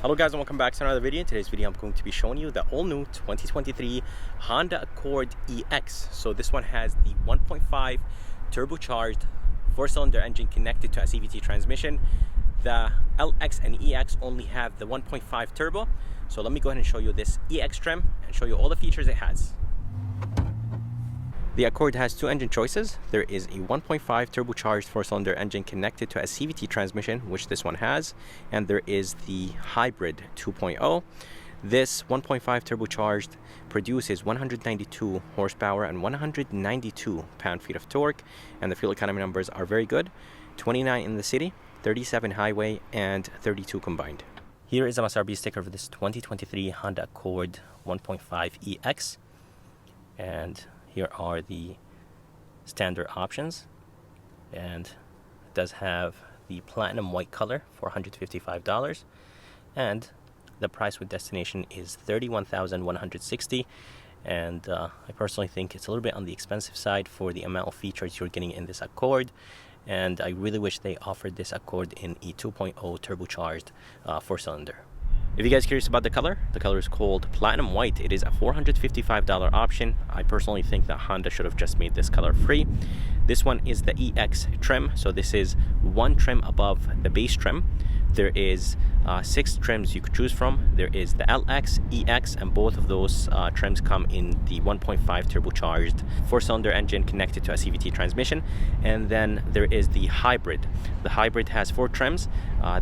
Hello guys, and welcome back to another video. In today's video I'm going to be showing you the all-new 2023 Honda Accord EX. So this one has the 1.5 turbocharged 4-cylinder engine connected to a CVT transmission. The LX and EX only have the 1.5 turbo. So let me go ahead and show you this EX trim and show you all the features it has. The Accord has two engine choices. There is a 1.5 turbocharged 4-cylinder engine connected to a CVT transmission, which this one has, and there is the hybrid 2.0. This 1.5 turbocharged produces 192 horsepower and 192 pound-feet of torque, and the fuel economy numbers are very good. 29 in the city, 37 highway, and 32 combined. Here is a MSRP sticker for this 2023 Honda Accord 1.5 EX, and here are the standard options, and it does have the platinum white color for $155, and the price with destination is $31,160, and I personally think it's a little bit on the expensive side for the amount of features you're getting in this Accord, and I really wish they offered this Accord in a 2.0 turbocharged 4-cylinder. If you guys are curious about the color is called Platinum White. It is a $455 option. I personally think that Honda should have just made this color free. This one is the EX trim, so this is one trim above the base trim. There is 6 trims you could choose from. There is the LX, EX, and both of those trims come in the 1.5 turbocharged 4-cylinder engine connected to a CVT transmission. And then there is the hybrid. The hybrid has 4 trims.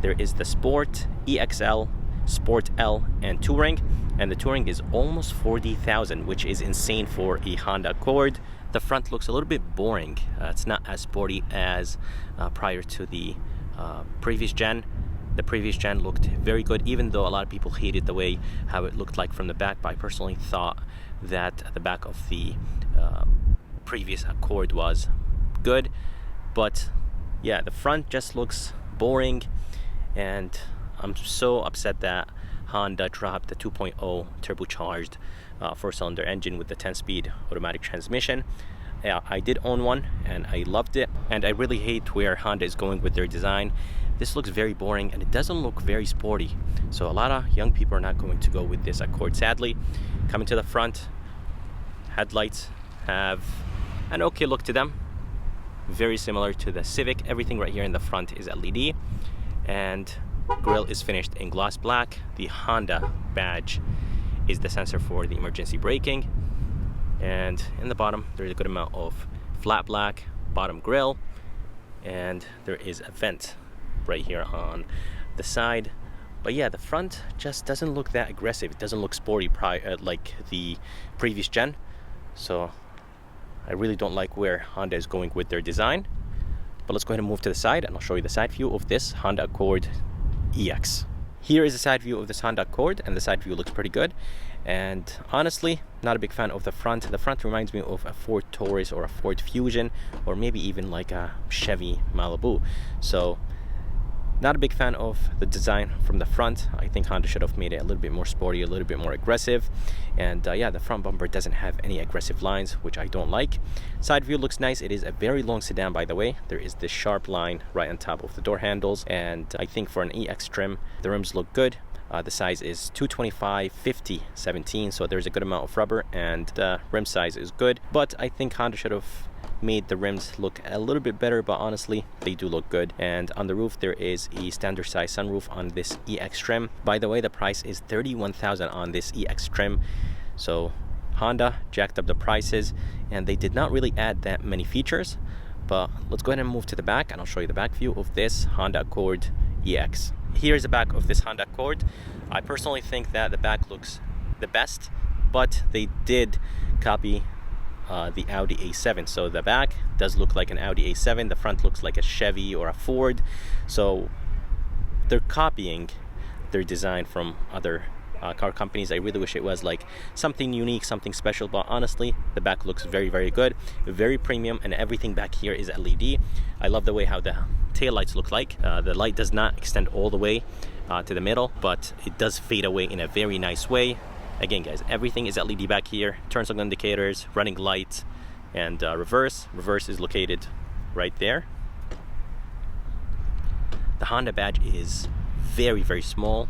There is the Sport, EXL, Sport L, and Touring, and the Touring is almost $40,000, which is insane for a Honda Accord. The front looks a little bit boring. It's not as sporty as prior to the previous gen. The previous gen looked very good, even though a lot of people hated the way how it looked like from the back, but I personally thought that the back of the previous Accord was good. But yeah, the front just looks boring, and I'm so upset that Honda dropped the 2.0 turbocharged 4-cylinder engine with the 10-speed automatic transmission. I did own one and I loved it, and I really hate where Honda is going with their design. This looks very boring and it doesn't look very sporty, so a lot of young people are not going to go with this Accord, sadly. Coming to the front, headlights have an okay look to them, very similar to the Civic. Everything right here in the front is LED, and grille is finished in gloss black. The Honda badge is the sensor for the emergency braking, and in the bottom there's a good amount of flat black bottom grille, and there is a vent right here on the side. But yeah, the front just doesn't look that aggressive. It doesn't look sporty like the previous gen, so I really don't like where Honda is going with their design. But let's go ahead and move to the side and I'll show you the side view of this Honda Accord EX. Here is the side view of this Honda Accord, and the side view looks pretty good. And honestly, not a big fan of the front. The front reminds me of a Ford Taurus or a Ford Fusion, or maybe even like a Chevy Malibu. So not a big fan of the design from the front. I think Honda should have made it a little bit more sporty, a little bit more aggressive. And yeah, the front bumper doesn't have any aggressive lines, which I don't like. Side view looks nice. It is a very long sedan, by the way. There is this sharp line right on top of the door handles, and I think for an EX trim, the rims look good. The size is 225, 50, 17, so there's a good amount of rubber, and the rim size is good. But I think Honda should have made the rims look a little bit better, but honestly they do look good. And on the roof there is a standard size sunroof on this EX trim. By the way, the price is $31,000 on this EX trim, so Honda jacked up the prices and they did not really add that many features. But let's go ahead and move to the back and I'll show you the back view of this Honda Accord EX. Here's the back of this Honda Accord. I personally think that the back looks the best, but they did copy the Audi A7, so the back does look like an Audi A7, the front looks like a Chevy or a Ford, so they're copying their design from other car companies. I really wish it was like something unique, something special, but honestly the back looks very, very good, very premium, and everything back here is LED. I love the way how the tail lights look like. The light does not extend all the way to the middle, but it does fade away in a very nice way. Again guys, everything is LED back here. Turn signal indicators, running lights, and reverse is located right there. The Honda badge is very, very small.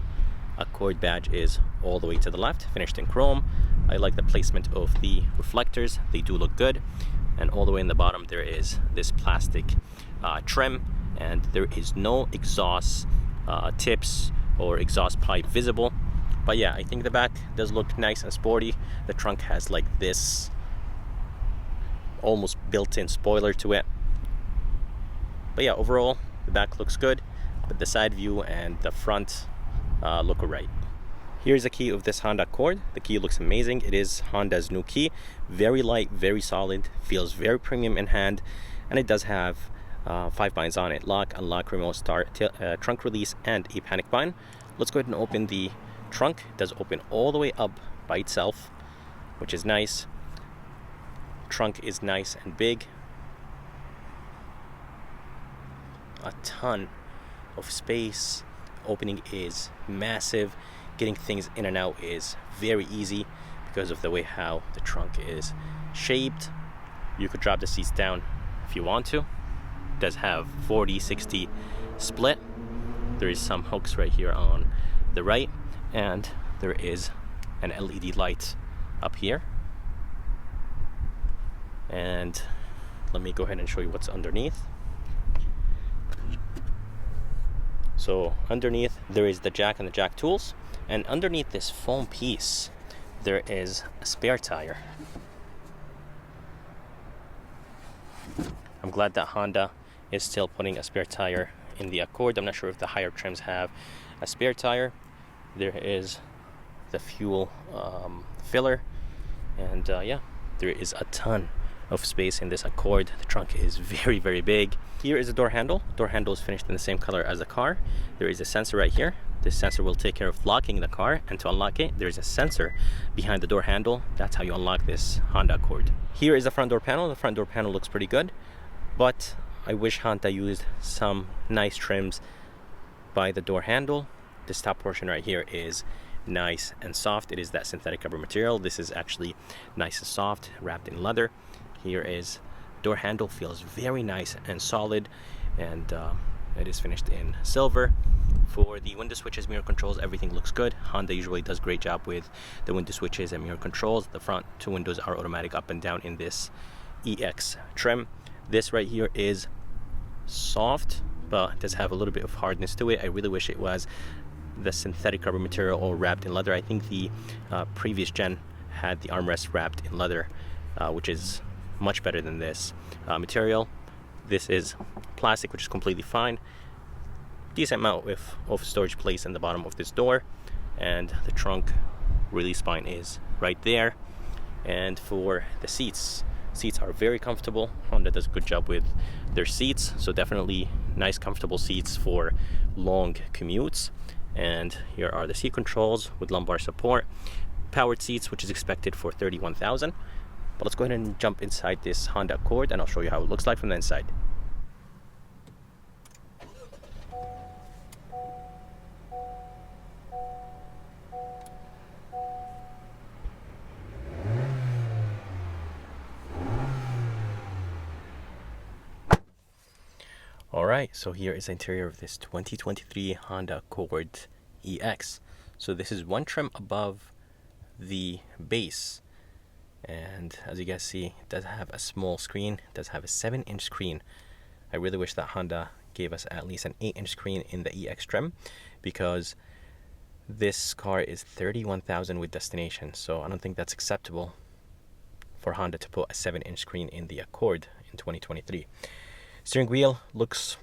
Accord badge is all the way to the left, finished in chrome. I like the placement of the reflectors, they do look good. And all the way in the bottom there is this plastic trim, and there is no exhaust tips or exhaust pipe visible. But yeah, I think the back does look nice and sporty. The trunk has like this almost built-in spoiler to it. But yeah, overall the back looks good, but the side view and the front look alright. Here's the key of this Honda Accord. The key looks amazing. It is Honda's new key. Very light, very solid, feels very premium in hand, and it does have 5 binds on it: lock, unlock, remote start, trunk release, and a panic bind. Let's go ahead and open the trunk. It does open all the way up by itself, which is nice. Trunk is nice and big. A ton of space. Opening is massive. Getting things in and out is very easy because of the way how the trunk is shaped. You could drop the seats down if you want to. It does have 40-60 split. There is some hooks right here on the right, and there is an LED light up here. And let me go ahead and show you what's underneath. So underneath there is the jack and the jack tools, and underneath this foam piece there is a spare tire. I'm glad that Honda is still putting a spare tire in the Accord. I'm not sure if the higher trims have a spare tire. There is the fuel filler, and yeah, there is a ton of space in this Accord. The trunk is very, very big. Here is the door handle. Door handle is finished in the same color as the car. There is a sensor right here. This sensor will take care of locking the car, and to unlock it, there is a sensor behind the door handle. That's how you unlock this Honda Accord. Here is the front door panel. The front door panel looks pretty good, but I wish Honda used some nice trims by the door handle. This top portion right here is nice and soft. It is that synthetic rubber material. This is actually nice and soft, wrapped in leather. Here is door handle, feels very nice and solid, and it is finished in silver. For the window switches, mirror controls, everything looks good. Honda usually does a great job with the window switches and mirror controls. The front 2 windows are automatic up and down in this EX trim. This right here is soft, but it does have a little bit of hardness to it. I really wish it was the synthetic rubber material or wrapped in leather. I think the previous gen had the armrest wrapped in leather, which is much better than this material. This is plastic, which is completely fine. Decent amount of storage place in the bottom of this door, and the trunk release spine is right there. And for the seats are very comfortable. Honda does a good job with their seats, so definitely nice comfortable seats for long commutes. And here are the seat controls with lumbar support, powered seats, which is expected for $31,000. But let's go ahead and jump inside this Honda Accord, and I'll show you how it looks like from the inside. Alright, so here is the interior of this 2023 Honda Accord EX. So this is one trim above the base, and as you guys see, it does have a small screen. It does have a 7-inch screen. I really wish that Honda gave us at least an 8-inch screen in the EX trim, because this car is $31,000 with destination, so I don't think that's acceptable for Honda to put a 7-inch screen in the Accord in 2023. Steering wheel looks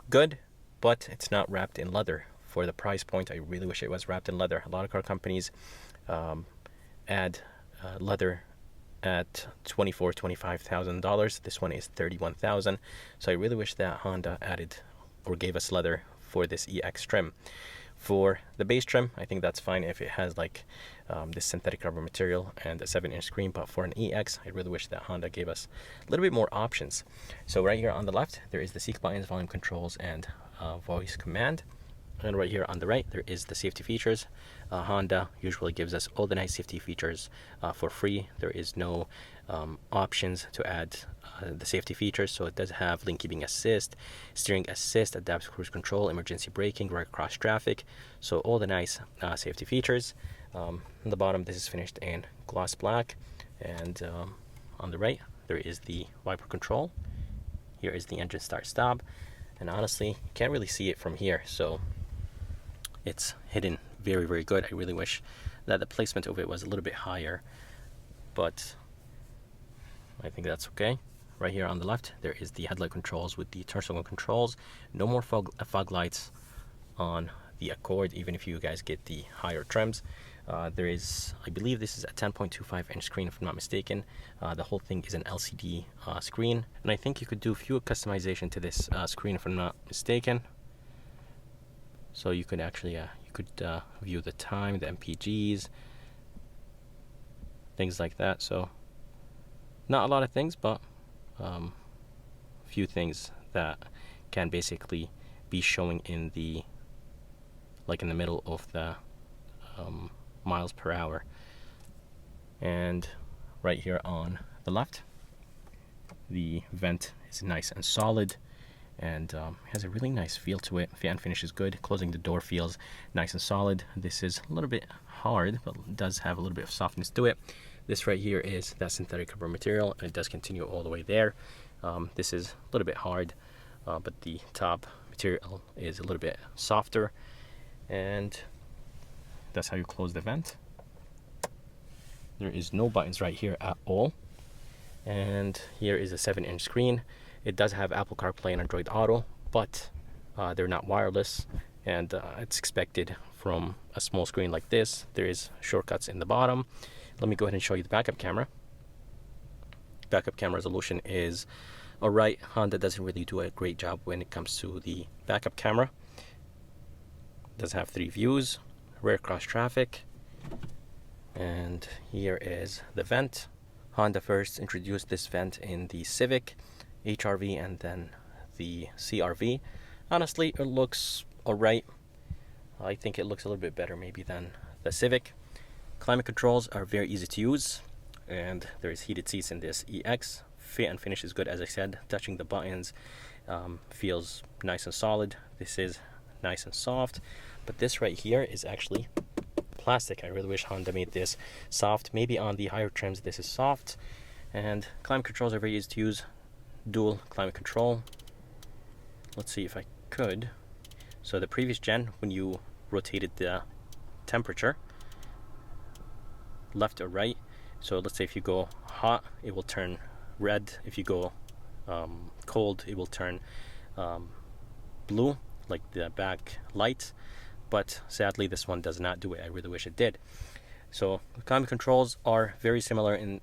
good, but it's not wrapped in leather. For the price point, I really wish it was wrapped in leather. A lot of car companies add leather at $24,000-$25,000. This one is $31,000. So I really wish that Honda added or gave us leather for this EX trim. For the base trim, I think that's fine if it has like this synthetic rubber material and a 7-inch screen, but for an EX, I really wish that Honda gave us a little bit more options. So right here on the left, there is the seat buttons, volume controls, and voice command. And right here on the right, there is the safety features. Honda usually gives us all the nice safety features for free. There is no options to add the safety features. So it does have lane keeping assist, steering assist, adaptive cruise control, emergency braking, right cross traffic. So all the nice safety features. On the bottom, this is finished in gloss black. And on the right, there is the wiper control. Here is the engine start stop. And honestly, you can't really see it from here. So it's hidden very, very good. I really wish that the placement of it was a little bit higher, but I think that's okay. Right here on the left, there is the headlight controls with the turn signal controls. No more fog lights on the Accord, even if you guys get the higher trims. There is, I believe this is a 10.25 inch screen, if I'm not mistaken. The whole thing is an LCD screen, and I think you could do few customization to this screen, if I'm not mistaken. So you could actually view the time, the MPGs, things like that. So not a lot of things, but a few things that can basically be showing in the middle of the miles per hour. And right here on the left, the vent is nice and solid, and has a really nice feel to it. Fan finish is good. Closing the door feels nice and solid. This is a little bit hard, but does have a little bit of softness to it. This right here is that synthetic rubber material, and it does continue all the way there. This is a little bit hard, but the top material is a little bit softer, and that's how you close the vent. There is no buttons right here at all. And here is a 7-inch screen. It does have Apple CarPlay and Android Auto, but they're not wireless, and it's expected from a small screen like this. There is shortcuts in the bottom. Let me go ahead and show you the backup camera. Backup camera resolution is alright. Honda doesn't really do a great job when it comes to the backup camera. It does have 3 views, rear cross traffic, and here is the vent. Honda first introduced this vent in the Civic, HR-V, and then the CR-V. Honestly, it looks alright. I think it looks a little bit better maybe than the Civic. Climate controls are very easy to use, and there is heated seats in this EX. Fit and finish is good, as I said. Touching the buttons feels nice and solid. This is nice and soft, but this right here is actually plastic. I really wish Honda made this soft. Maybe on the higher trims this is soft. And climate controls are very easy to use. Dual climate control. Let's see if I could. So the previous gen, when you rotated the temperature left or right, so let's say if you go hot, it will turn red. If you go cold, it will turn blue, like the back light. But sadly, this one does not do it. I really wish it did. So the climate controls are very similar, in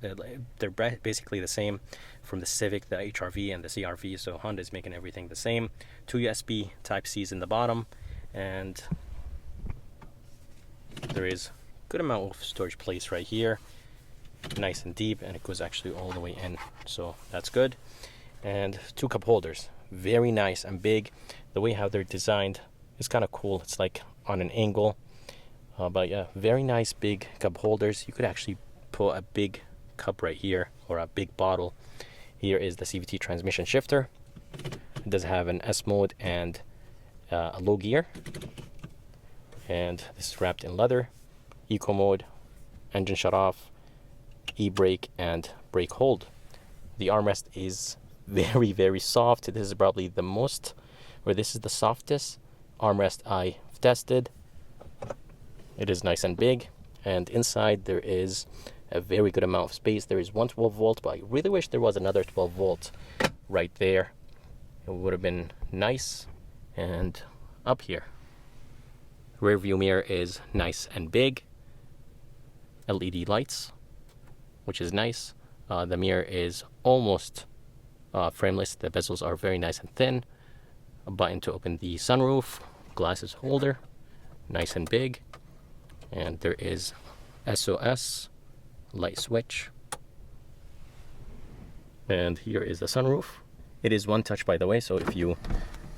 they're basically the same from the Civic, the HR-V, and the CR-V. So Honda is making everything the same. 2 USB Type-Cs in the bottom, and there is a good amount of storage space right here, nice and deep, and it goes actually all the way in. So that's good. And 2 cup holders, very nice and big. The way how they're designed is kind of cool. It's like on an angle. But yeah, very nice big cup holders. You could actually put a big cup right here, or a big bottle. Here is the CVT transmission shifter. It does have an S mode and a low gear. And this is wrapped in leather. Eco mode, engine shut off, e-brake, and brake hold. The armrest is very, very soft. This is probably the most, or this is the softest armrest I've tested. It is nice and big, and inside there is a very good amount of space. There is one 12 volt, but I really wish there was another 12 volt right there. It would have been nice. And up here, rear view mirror is nice and big. LED lights, which is nice. The mirror is almost frameless. The bezels are very nice and thin. A button to open the sunroof, glasses holder, nice and big. And there is SOS light switch. And here is the sunroof. It is one touch, by the way, so if you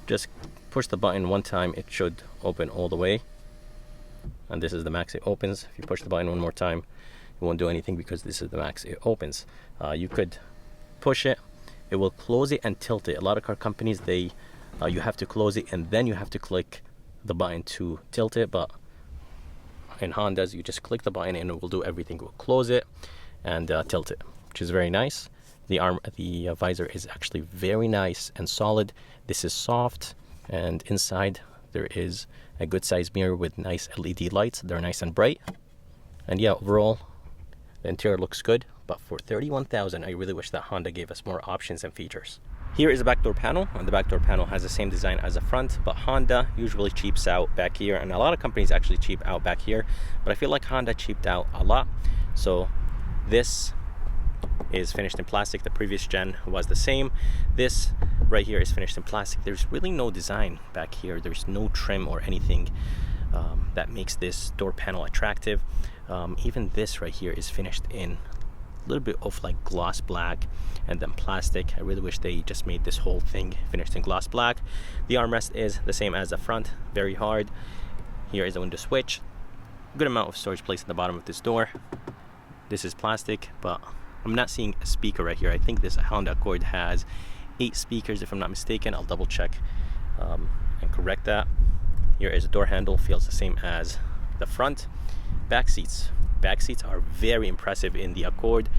just push the button one time, it should open all the way. And this is the max it opens. If you push the button one more time, it won't do anything because this is the max it opens. You could push it, it will close it and tilt it. A lot of car companies, they you have to close it and then you have to click the button to tilt it, but in Hondas you just click the button and it will do everything. It will close it and tilt it, which is very nice. The visor is actually very nice and solid. This is soft, and inside there is a good size mirror with nice LED lights. They're nice and bright. And yeah, overall the interior looks good, but for $31,000 I really wish that Honda gave us more options and features. Here is a back door panel, and the back door panel has the same design as the front, but Honda usually cheaps out back here, and a lot of companies actually cheap out back here, but I feel like Honda cheaped out a lot. So this is finished in plastic. The previous gen was the same. This right here is finished in plastic. There's really no design back here. There's no trim or anything that makes this door panel attractive. Even this right here is finished in a little bit of like gloss black and then plastic. I really wish they just made this whole thing finished in gloss black. The armrest is the same as the front, very hard. Here is the window switch. Good amount of storage place at the bottom of this door. This is plastic, but I'm not seeing a speaker right here. I think this Honda Accord has 8 speakers if I'm not mistaken. I'll double check and correct that. Here is a door handle, feels the same as the front. Back seats are very impressive in the Accord,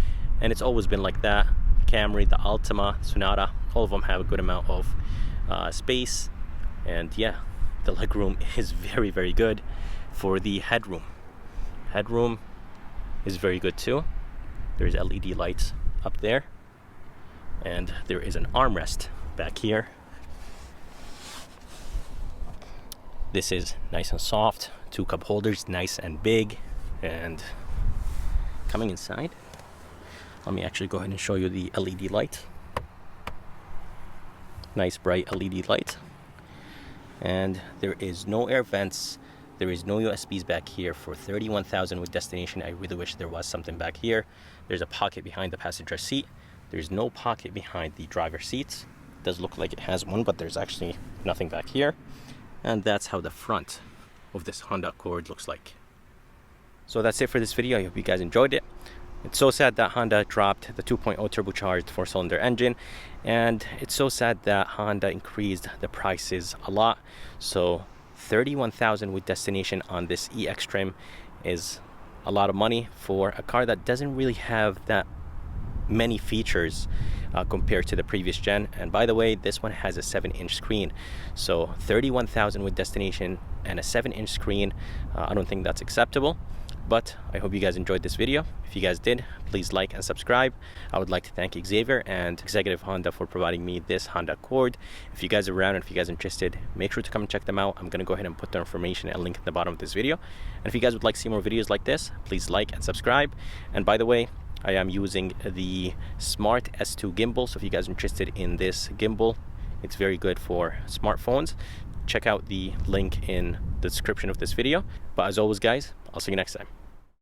and it's always been like that. Camry, the Altima, Sonata, all of them have a good amount of space, and yeah, the legroom is very, very good. For the headroom is very good too. There's LED lights up there, and there is an armrest back here. This is nice and soft, 2 cup holders, nice and big. And coming inside, let me actually go ahead and show you the LED light. Nice bright LED light. And there is no air vents, there is no USBs back here. For $31,000 with destination, I really wish there was something back here. There's a pocket behind the passenger seat. There's no pocket behind the driver's seats. It does look like it has one, but there's actually nothing back here. And that's how the front of this Honda Accord looks like. So that's it for this video. I hope you guys enjoyed it. It's so sad that Honda dropped the 2.0 turbocharged 4-cylinder engine, and it's so sad that Honda increased the prices a lot. So $31,000 with destination on this EX trim is a lot of money for a car that doesn't really have that many features compared to the previous gen. And by the way, this one has a 7-inch screen, so $31,000 with destination and a 7-inch screen, I don't think that's acceptable. But I hope you guys enjoyed this video. If you guys did, please like and subscribe. I would like to thank Xavier and Executive Honda for providing me this Honda Accord. If you guys are around and if you guys are interested, make sure to come and check them out. I'm going to go ahead and put their information and link at the bottom of this video. And if you guys would like to see more videos like this, please like and subscribe. And by the way, I am using the Smart S2 gimbal, so if you guys are interested in this gimbal, it's very good for smartphones. Check out the link in the description of this video. But as always guys, I'll see you next time.